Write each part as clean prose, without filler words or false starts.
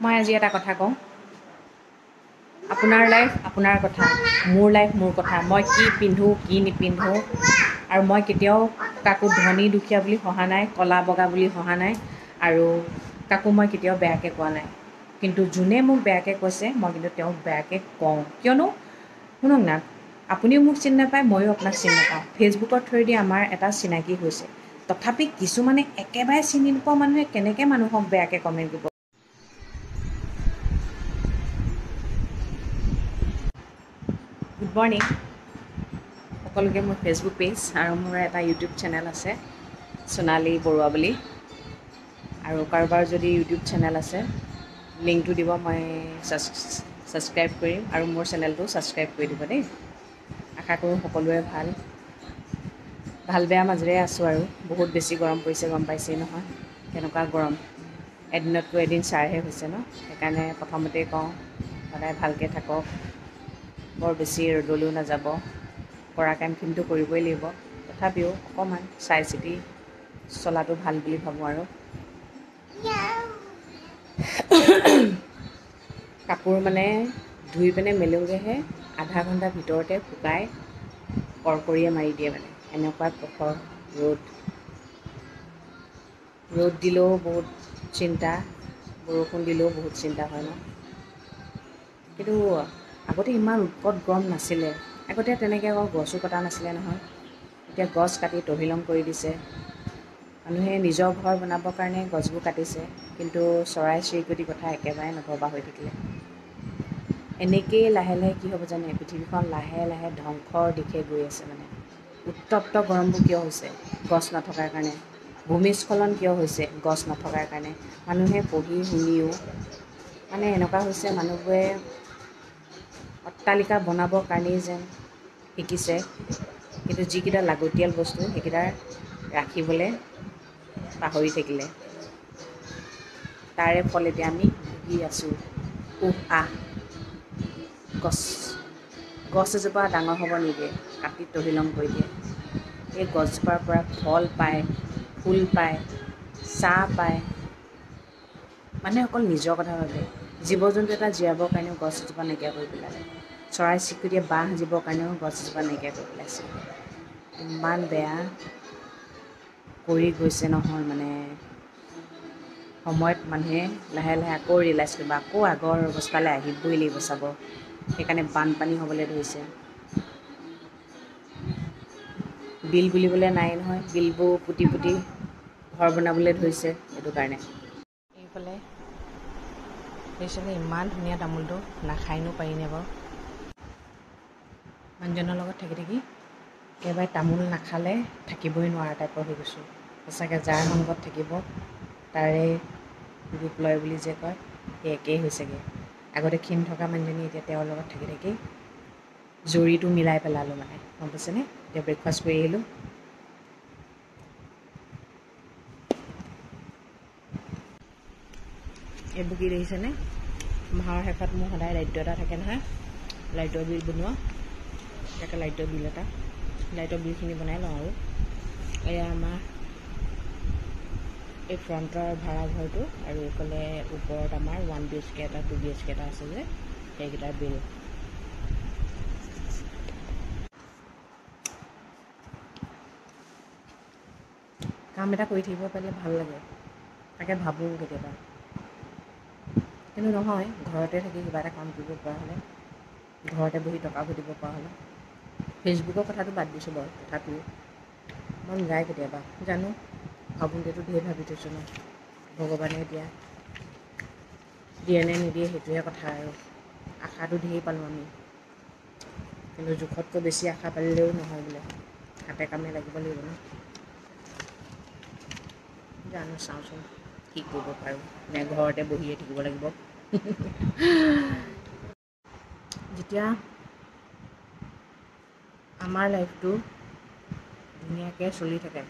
মই আজি এটা কথা কওঁ, আপোনাৰ লাইফ আপোনাৰ কথা, মোৰ লাইফ মোৰ কথা। মই কি পিন্ধোঁ কি নিপিন্ধোঁ, আৰু মই কেতিয়াও কাকো ধনী দুখীয়া বুলি হহা নাই, ক'লা বগা বুলি হহা নাই, আৰু কাকো মই কেতিয়াও বেয়াকৈ কোৱা নাই। কিন্তু যোনে মোক বেয়াকৈ কৈছে মই কিন্তু তেওঁক বেয়াকৈ কওঁ। কিয়নো শুনক না, আপুনিও মোক চিনি নাপায়, ময়ো আপোনাক চিনি নাপাওঁ। ফেচবুকৰ থ্ৰুৱেদি আমাৰ এটা চিনাকি হৈছে। তথাপি কিছুমানে একেবাৰে চিনি নোপোৱা মানুহে কেনেকৈ মানুহক বেয়াকৈ কমেণ্ট দিব। গুড মৰ্ণিং সকলোকে। মোৰ ফেচবুক পেজ আৰু মোৰ এটা ইউটিউব চেনেল আছে, সোণালী বৰুৱা বুলি। আৰু কাৰোবাৰ যদি ইউটিউব চেনেল আছে, লিংকটো দিব, মই ছাবস্ক্ৰাইব কৰিম, আৰু মোৰ চেনেলটো ছাবস্ক্ৰাইব কৰি দিব দেই। আশা কৰোঁ সকলোৰে ভাল বেয়া মাজেৰে আছোঁ। আৰু বহুত বেছি গৰম পৰিছে, গম পাইছেই নহয় কেনেকুৱা গৰম। এদিনতকৈ এদিন চাৰহে হৈছে ন। সেইকাৰণে প্ৰথমতেই কওঁ, সদায় ভালকৈ থাকক, বৰ বেছি ৰ'দলৈও নাযাব। কৰা কামখিনিতো কৰিবই লাগিব, তথাপিও অকণমান চাই চিতি চলাটো ভাল বুলি ভাবোঁ। আৰু কাপোৰ মানে ধুই পিনে মেলোঁগৈহে, আধা ঘণ্টাৰ ভিতৰতে শুকাই কৰকৰীয়ে মাৰি দিয়ে। মানে এনেকুৱা প্ৰখৰ ৰ'দ দিলেও বহুত চিন্তা, বৰষুণ দিলেও বহুত চিন্তা হয় ন। কিন্তু আগতে ইমান উৎকট গৰম নাছিলে। আগতে তেনেকৈ আকৌ গছো কটা নাছিলে নহয়। এতিয়া গছ কাটি তহিলং কৰি দিছে। মানুহে নিজৰ ঘৰ বনাবৰ কাৰণে গছবোৰ কাটিছে, কিন্তু চৰাই চিৰিকটিৰ কথা একেবাৰে নভবা হৈ থাকিলে। এনেকেই লাহে লাহে কি হ'ব জানে, পৃথিৱীখন লাহে লাহে ধ্বংসৰ দিশে গৈ আছে। মানে উত্তপ্ত গৰমবোৰ কিয় হৈছে? গছ নথকাৰ কাৰণে। ভূমিস্খলন কিয় হৈছে? গছ নথকাৰ কাৰণে। মানুহে পঢ়ি শুনিও মানে এনেকুৱা হৈছে, মানুহবোৰে অট্টালিকা বনাবৰ কাৰণেই যেন শিকিছে, কিন্তু যিকেইটা লাগতিয়াল বস্তু সেইকেইটা ৰাখিবলৈ পাহৰি থাকিলে। তাৰে ফল এতিয়া আমি ভুগি আছোঁ। গছ এজোপা ডাঙৰ হ'ব নিদিয়ে, কাটি তহিলং কৰি দিয়ে। এই গছজোপাৰ পৰা ফল পায়, ফুল পায়, ছাঁ পায়। মানুহে অকল নিজৰ কথা ভাবে। জীৱ জন্তু এটা জীয়াবৰ কাৰণেও গছ এজোপা নাইকিয়া কৰি পেলালে। চৰাই চিৰিকটিয়ে বাঁহ সাজিবৰ কাৰণেও গছ এজোপা নাইকিয়া কৰি পেলাইছে। ইমান বেয়া কৰি গৈছে নহয়। মানে সময়ত মানুহে লাহে লাহে আকৌ ৰিয়েলাইজ কৰিব, আকৌ আগৰ অৱস্থালৈ আহিবই লাগিব চাব। সেইকাৰণে বানপানী হ'বলৈ ধৰিছে। বিল বুলিবলৈ নাই নহয়, বিলবোৰ পুতি পুতি ঘৰ বনাবলৈ ধৰিছে। সেইটো কাৰণে এইফালে দেখিছেনে ইমান ধুনীয়া তামোলটো, নাখায়নো পাৰিনে বাৰু। মানুহজনৰ লগত থাকি থাকি একেবাৰে তামোল নাখালে থাকিবই নোৱাৰা টাইপৰ হৈ গৈছোঁ। সঁচাকৈ যাৰ সংগত থাকিব তাৰে ৰূপ লয় বুলি যে কয়, সেই একেই হৈছেগৈ। আগতে ক্ষীণ থকা মানুহজনী এতিয়া তেওঁৰ লগত থাকি থাকি জৰীটো মিলাই পেলালোঁ। মানে গম পাইছেনে? এতিয়া ব্ৰেকফাষ্ট কৰি আহিলোঁ। এইবোৰ কি দেখিছেনে? মাহৰ শেষত মোৰ সদায় দায়িত্ব এটা থাকে নহয়, লাইটৰ বিল বনোৱা। তাকে লাইটৰ বিলখিনি বনাই লওঁ। আৰু এয়া আমাৰ এই ফ্ৰণ্টৰ ভাড়া ঘৰটো, আৰু এইফালে ওপৰত আমাৰ 1 BHK এটা 2 BHK এটা আছে যে, সেইকেইটাৰ বিল। কাম এটা কৰি থাকিব পাৰিলে ভাল লাগে, তাকে ভাবোঁ কেতিয়াবা। কিন্তু নহয়, ঘৰতে থাকি কিবা এটা কাম কৰিব পৰা হ'লে, ঘৰতে বহি টকা ঘটিব পৰা হ'লে। ফেচবুকৰ কথাটো বাদ দিছোঁ বাৰু, তথাপিও মন যায় কেতিয়াবা। জানো ভাবোঁতেতো ঢেৰ ভাবি থৈছোঁ ন। ভগৱানে এতিয়া দিয়ে নে নিদিয়ে সেইটোহে কথা। আৰু আশাটো ঢেৰ পালোঁ আমি, কিন্তু জোখতকৈ বেছি আশা পালিলেও নহয় বোলে, হাতে কামে লাগিব লাগিব ন। জানো চাওঁচোন কি কৰিব পাৰোঁ, নে ঘৰতে বহিয়ে থাকিব লাগিব। যেতিয়া আমাৰ লাইফটো ধুনীয়াকৈ চলি থাকে,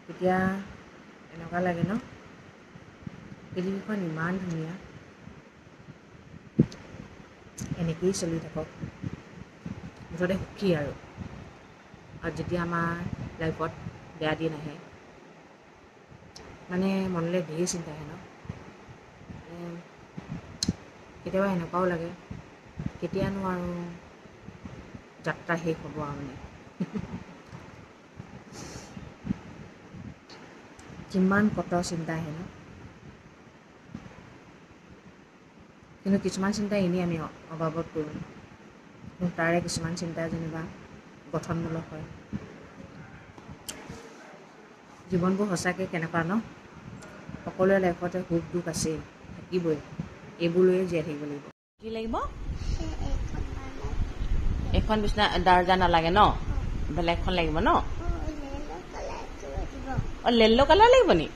তেতিয়া এনেকুৱা লাগে ন, পৃথিৱীখন ইমান ধুনীয়া, এনেকৈয়ে চলি থাকক, মুঠতে সুখী আৰু যেতিয়া আমাৰ লাইফত বেয়া দিন আহে, মানে মনলৈ ঢেৰ চিন্তা আহে ন। কেতিয়াবা এনেকুৱাও লাগে কেতিয়ানো আৰু যাত্ৰা শেষ হ'ব আৰু মানে কিমান কত চিন্তা আহে ন কিন্তু কিছুমান চিন্তা এনেই আমি অভাৱত কৰোঁ কিন্তু তাৰে কিছুমান চিন্তা যেনিবা গঠনমূলক হয় জীৱনবোৰ সঁচাকৈ কেনেকুৱা ন সকলোৰে লাইফতে সুখ দুখ আছেই থাকিবই এইবোৰ লৈয়ে জীয়াই থাকিব লাগিব কি লাগিব এখন বিচনা দৰ্জা নালাগে ন বেলেগখন লাগিব ন অঁ য়েল্লো কালাৰ লাগিব নি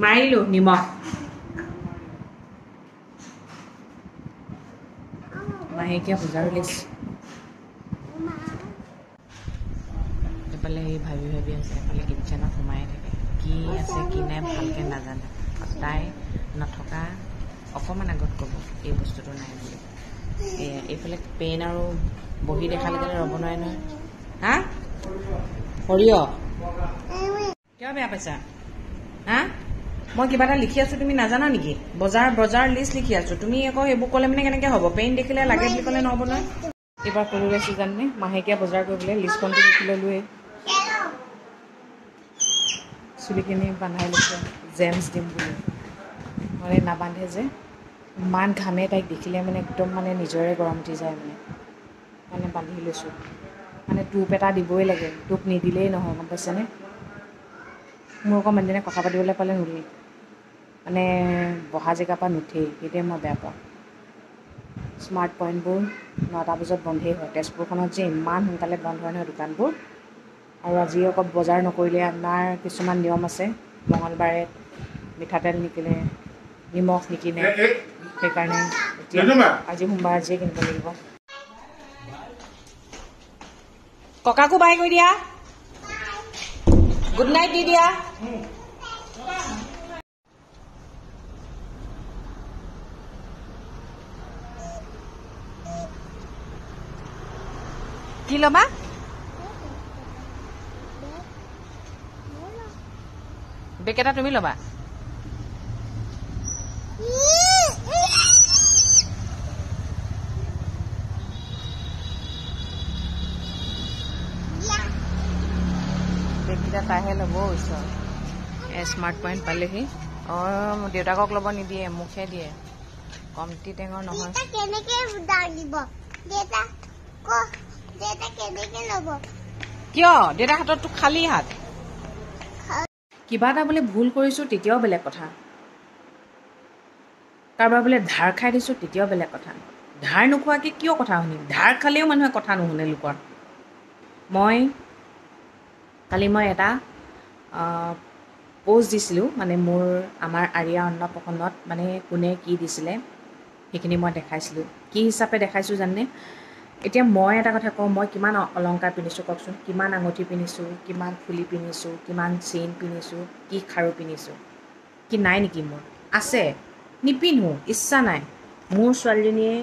মাৰিলোঁ নিমখ মাহেকীয়া বজাৰ উলিয়াইছে এফালে সি ভাবি ভাবি আছে এফালে কিটচেনত সোমাই থাকে কি আছে কি নাই ভালকৈ নাজানে তাই নথকা অকণমান আগত ক'ব এই বস্তুটো নাই বুলি এইফালে পেন আৰু বহি দেখালে ৰ'ব নোৱাৰে নহয় হা সৰিয়হ কিয় বেয়া পাইছা হা মই কিবা এটা লিখি আছোঁ তুমি নাজানা নেকি বজাৰ লিষ্ট লিখি আছোঁ তুমি আকৌ সেইবোৰ ক'লে মানে কেনেকৈ হ'ব পেইন দেখিলে লাগে বুলি ক'লে নহ'ব নহয় এইবাৰ কৰি লৈছোঁ জানে মাহেকীয়া বজাৰ কৰিবলৈ লিষ্টখনটো লিখি ল'লোৱেই চুলিখিনি বান্ধাই লৈছোঁ জেমছ দিম বুলি মানে নাবান্ধে যে ইমান ঘামে তাইক দেখিলে মানে একদম মানে নিজৰে গৰম উঠি যায় মানে বান্ধি লৈছোঁ মানে টোপ এটা দিবই লাগে টোপ নিদিলেই নহয় গম পাইছেনে মোৰ আকৌ মানুহজনে কথা পাতিবলৈ পালে নুঠেই মানে বহা জেগাৰ পৰা নুঠেই সেইটোৱে মই বেয়া পাওঁ স্মাৰ্ট পইণ্টবোৰ 9টা বজাত বন্ধেই হয় তেজপুৰখনত যে ইমান সোনকালে বন্ধ হয় নহয় দোকানবোৰ আৰু আজি আকৌ বজাৰ নকৰিলে আমাৰ কিছুমান নিয়ম আছে মঙলবাৰে মিঠাতেল নিকিনে নিমখ নিকিনে সেইকাৰণে এতিয়া আজি সোমবাৰ আজিয়ে কিনিব লাগিব ককাকো বাই কৰি দিয়া গুড নাইট দি দিয়া কি ল'বা বেগ এটা তুমি ল'বা বেগকেইটা তাইহে ল'ব ওচৰ স্মাৰ্ট পইণ্ট পালেহি অঁ দেউতাকক ল'ব নিদিয়ে মোকহে দিয়ে কমটি টেঙৰ নহয় কিয় দেউতাৰ হাতততো খালী হাত কিবা এটা বোলে ভুল কৰিছোঁ তেতিয়াও বেলেগ কথা কাৰোবাৰ বোলে ধাৰ খাই দিছোঁ তেতিয়াও বেলেগ কথা ধাৰ নোখোৱাকৈ কিয় কথা শুনিম ধাৰ খালেও মানুহে কথা নুশুনে লোকৰ কালি মই এটা প'ষ্ট দিছিলোঁ মানে আমাৰ আৰিয়া অন্নপ্ৰসন্নত মানে কোনে কি দিছিলে সেইখিনি মই দেখাইছিলোঁ কি হিচাপে দেখাইছোঁ জানে এতিয়া মই এটা কথা কওঁ মই কিমান অলংকাৰ পিন্ধিছোঁ কওকচোন কিমান আঙুঠি পিন্ধিছোঁ কিমান ফুলি পিন্ধিছোঁ কিমান চেইন পিন্ধিছোঁ কি খাৰু পিন্ধিছোঁ কি নাই নেকি মোৰ আছে নিপিন্ধোঁ ইচ্ছা নাই মোৰ ছোৱালীজনীয়ে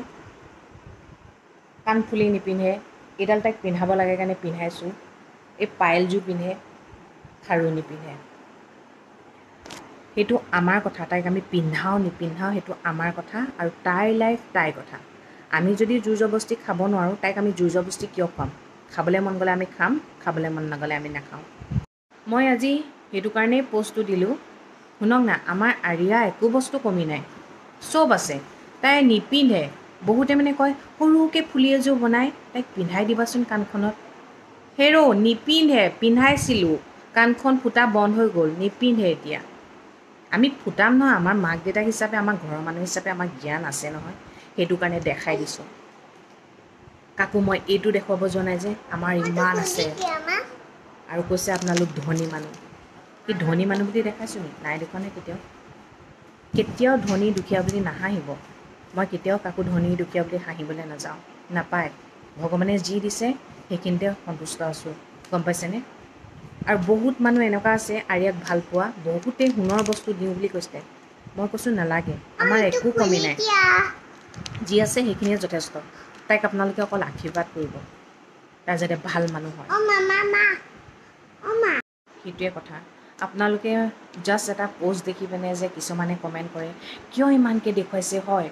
কাণফুলি নিপিন্ধে এইডাল তাইক পিন্ধাব লাগে কাৰণে পিন্ধাইছোঁ এই পায়েলযোৰ পিন্ধে খাৰু নিপিন্ধে সেইটো আমাৰ কথা তাইক আমি পিন্ধাওঁ নিপিন্ধাওঁ সেইটো আমাৰ কথা আৰু তাইৰ লাইফ তাইৰ কথা আমি যদি জোৰ জবৰদস্তি খাব নোৱাৰোঁ তাইক আমি জোৰ জবৰদস্তি কিয় খুৱাম খাবলৈ মন গ'লে আমি খাম খাবলৈ মন নগ'লে আমি নাখাওঁ মই আজি সেইটো কাৰণেই প'ষ্টটো দিলোঁ শুনক না আমাৰ আৰিয়া একো বস্তু কমি নাই চব আছে তাই নিপিন্ধে বহুতে মানে কয় সৰুকৈ ফুলি এযোৰ বনাই তাইক পিন্ধাই দিবাচোন কাণখনত হেৰ' নিপিন্ধে পিন্ধাইছিলোঁ কাণখন ফুটা বন্ধ হৈ গ'ল নিপিন্ধে এতিয়া আমি ফুটাম নহয় আমাৰ মাক দেউতাক হিচাপে আমাৰ ঘৰৰ মানুহ হিচাপে আমাৰ জ্ঞান আছে নহয় সেইটো কাৰণে দেখাই দিছোঁ কাকো মই এইটো দেখুৱাব যোৱা নাই যে আমাৰ ইমান আছে আৰু কৈছে আপোনালোক ধনী মানুহ কি ধনী মানুহ বুলি দেখাইছোঁ নি নাই দেখুৱা নাই কেতিয়াও ধনী দুখীয়া বুলি নাহাঁহিব মই কেতিয়াও কাকো ধনী দুখীয়া বুলি হাঁহিবলৈ নাযাওঁ, নাপায়। ভগৱানে যি দিছে সেইখিনিতে সন্তুষ্ট আছোঁ, গম পাইছেনে? আৰু বহুত মানুহ এনেকুৱা আছে আৰিয়াক ভাল পোৱা, বহুতেই সোণৰ বস্তু দিওঁ বুলি কৈছে। মই কৈছোঁ নালাগে, আমাৰ একো কমি নাই, যি আছে সেইখিনিয়ে যথেষ্ট। তাইক আপোনালোকে অকল আশীৰ্বাদ কৰিব, তাই যাতে ভাল মানুহ হয়, সেইটোৱে কথা। আপোনালোকে জাষ্ট এটা প'ষ্ট দেখি পিনে যে কিছুমানে কমেণ্ট কৰে কিয় ইমানকৈ দেখুৱাইছে, হয়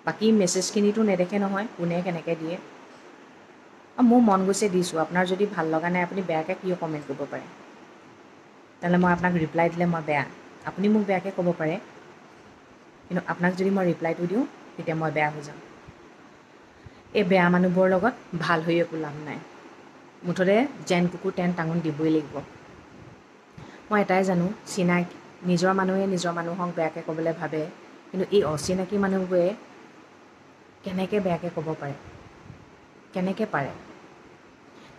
বাকী মেছেজখিনিতো নেদেখে নহয় কোনে কেনেকৈ দিয়ে। মোৰ মন গৈছে দিছোঁ, আপোনাৰ যদি ভাল লগা নাই আপুনি বেয়াকৈ কিয় কমেণ্ট কৰিব পাৰে? তেনেহ'লে মই আপোনাক ৰিপ্লাই দিলে মই বেয়া, আপুনি মোক বেয়াকৈ ক'ব পাৰে, কিন্তু আপোনাক যদি মই ৰিপ্লাইটো দিওঁ তেতিয়া মই বেয়া হৈ যাম। এই বেয়া মানুহবোৰৰ লগত ভাল হৈ একো লাভ নাই, মুঠতে যেন কুকুৰ তেন টাঙোন দিবই লাগিব। মই এটাই জানো, নিজৰ মানুহে নিজৰ মানুহক বেয়াকৈ ক'বলৈ ভাবে, কিন্তু এই অচিনাকি মানুহবোৰে কেনেকৈ বেয়াকৈ ক'ব পাৰে, কেনেকৈ পাৰে?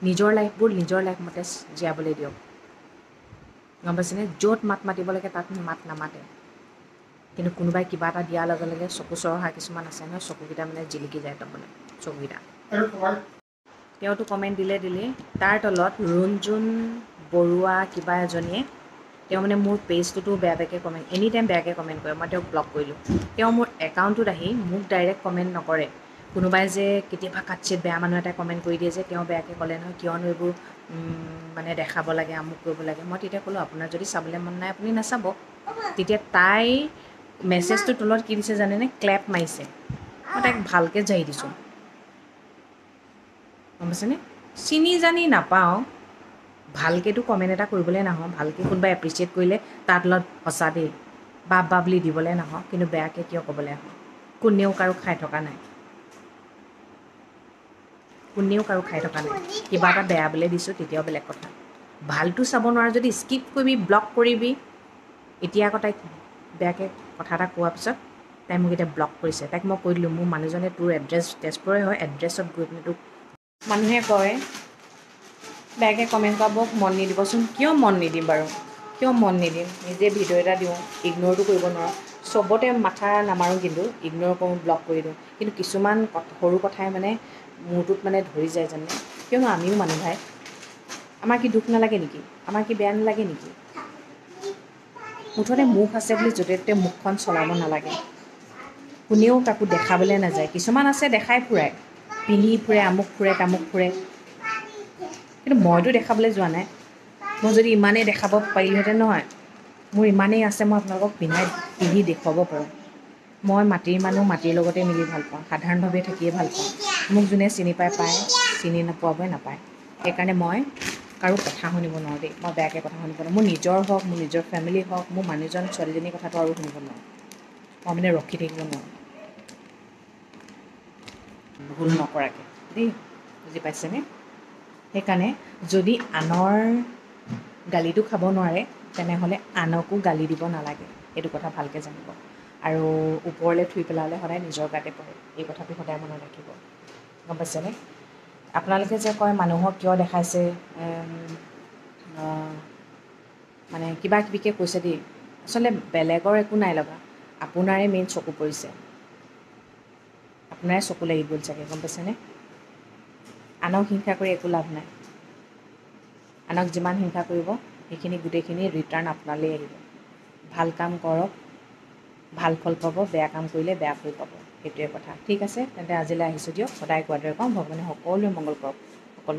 নিজৰ লাইফবোৰ নিজৰ লাইফ মতে জীয়াবলৈ দিয়ক, গম পাইছেনে? য'ত মাত মাতিব লাগে তাত মাত নামাতে, কিন্তু কোনোবাই কিবা এটা দিয়াৰ লগে লগে চকু চৰহা কিছুমান আছে নহয়, চকুকেইটা মানে জিলিকি যায়, তাৰমানে চকুকেইটা। তেওঁতো কমেণ্ট দিলে, তাৰ তলত ৰুণজুন বৰুৱা কিবা এজনীয়ে, তেওঁ মানে মোৰ পেজটোতো বেয়াকৈ কমেণ্ট, এনি টাইম বেয়াকৈ কমেণ্ট কৰে, মই তেওঁক ব্লক কৰিলোঁ। তেওঁ মোৰ একাউণ্টটোত আহি মোক ডাইৰেক্ট কমেণ্ট নকৰে, কোনোবাই যে কেতিয়াবা কাটচিত বেয়া মানুহ এটাই কমেণ্ট কৰি দিয়ে যে তেওঁ বেয়াকৈ ক'লে নহয়, কিয়নো এইবোৰ মানে দেখাব লাগে, আমুক কৰিব লাগে। মই তেতিয়া ক'লোঁ আপোনাৰ যদি চাবলৈ মন নাই আপুনি নাচাব। তেতিয়া তাই মেছেজটোৰ তলত কি দিছে জানেনে? ক্লেপ মাৰিছে। মই তাইক ভালকৈ জাৰি দিছোঁ, গম পাইছেনে? চিনি জানি নাপাওঁ, ভালকৈতো কমেণ্ট এটা কৰিবলৈ নাহোঁ, ভালকৈ কোনোবাই এপ্ৰিচিয়েট কৰিলে তাৰ তলত সঁচা দেই বা বুলি দিবলৈ নাহোঁ, কিন্তু বেয়াকৈ কিয় ক'বলৈ আহোঁ? কোনেও কাৰো খাই থকা নাই, কোনেও কাৰো খাই থকা নাই। কিবা এটা বেয়া বুলি দিছোঁ তেতিয়াও বেলেগ কথা, ভালটো চাব নোৱাৰা যদি স্কিপ কৰিবি, ব্লক কৰিবি। এতিয়া আকৌ তাইক বেয়াকৈ কথা এটা কোৱাৰ পিছত তাই মোক এতিয়া ব্লক কৰিছে। তাইক মই কৈ দিলোঁ মোৰ মানুহজনে তোৰ এড্ৰেছ তেজপুৰৰে হয়, এড্ৰেছত গৈ পিনে তোক মানুহে কয় বেয়াকৈ কমেণ্ট কৰাবোৰক মন নিদিবচোন। কিয় মন নিদিম বাৰু, কিয় মন নিদিম? নিজে ভিডিঅ' এটা দিওঁ, ইগন'ৰটো কৰিব নোৱাৰোঁ। চবতে মাথা নামাৰোঁ, কিন্তু ইগন'ৰ কৰোঁ, ব্লক কৰি দিওঁ। কিন্তু কিছুমান সৰু কথাই মানে মূৰটোত মানে ধৰি যায় জানে, কিয়নো আমিও মানুহ ভাই, আমাৰ কি দুখ নালাগে নেকি? আমাৰ কি বেয়া নালাগে নেকি? মুঠতে মুখ আছে বুলি য'তে ত'তে মুখখন চলাব নালাগে। কোনেও কাকো দেখাবলৈ নাযায়, কিছুমান আছে দেখাই ফুৰাই, পিন্ধি ফুৰে, আমুক ফুৰে, তামুক ফুৰে, কিন্তু মইতো দেখাবলৈ যোৱা নাই। মই যদি ইমানেই দেখাব পাৰিলোহেঁতেন নহয়, মোৰ ইমানেই আছে মই আপোনালোকক পিন্ধি দেখুৱাব পাৰোঁ। মই মাটিৰ মানুহ, মাটিৰ লগতে মিলি ভাল পাওঁ, সাধাৰণভাৱে থাকিয়ে ভাল পাওঁ। মোক যোনে চিনি পায় পায়, চিনি নোপোৱাবোৰে নাপায়। সেইকাৰণে মই কাৰো কথা শুনিব নোৱাৰোঁ দেই, মই বেয়াকৈ কথা শুনিব নোৱাৰোঁ। মোৰ নিজৰ হওক, মোৰ নিজৰ ফেমিলি হওক, মোৰ মানুহজন ছোৱালীজনীৰ কথাটো আৰু শুনিব নোৱাৰোঁ। মই মানে ৰখি থাকিব নোৱাৰোঁ ভুল নকৰাকৈ দেই, বুজি পাইছেনে? সেইকাৰণে যদি আনৰ গালিটো খাব নোৱাৰে তেনেহ'লে আনকো গালি দিব নালাগে, এইটো কথা ভালকৈ জানিব। আৰু ওপৰলৈ থুই পেলালে সদায় নিজৰ গাতে পৰে, এই কথাটো সদায় মনত ৰাখিব, গম পাইছেনে? আপোনালোকে যে কয় মানুহক কিয় দেখাইছে, মানে কিবা কিবিকৈ কৈছে দেই, আচলতে বেলেগৰ একো নাই লগা, আপোনাৰে মেইন চকু পৰিছে, আপোনাৰে চকু লাগি গ'ল চাগে, গম পাইছেনে? আনক হিংসা কৰি একো লাভ নাই। আনক যিমান হিংসা কৰিব সেইখিনি গোটেইখিনি ৰিটাৰ্ণ আপোনালৈ আহিব। ভাল কাম কৰক, ভাল ফল পাব, বেয়া কাম কৰিলে বেয়া ফল পাব, সেইটোৱে কথা। ঠিক আছে তেন্তে আজিলৈ আহিছোঁ দিয়ক, সদায় কোৱাৰ দৰে কওঁ, ভগৱানে সকলোৱে মংগল কৰক।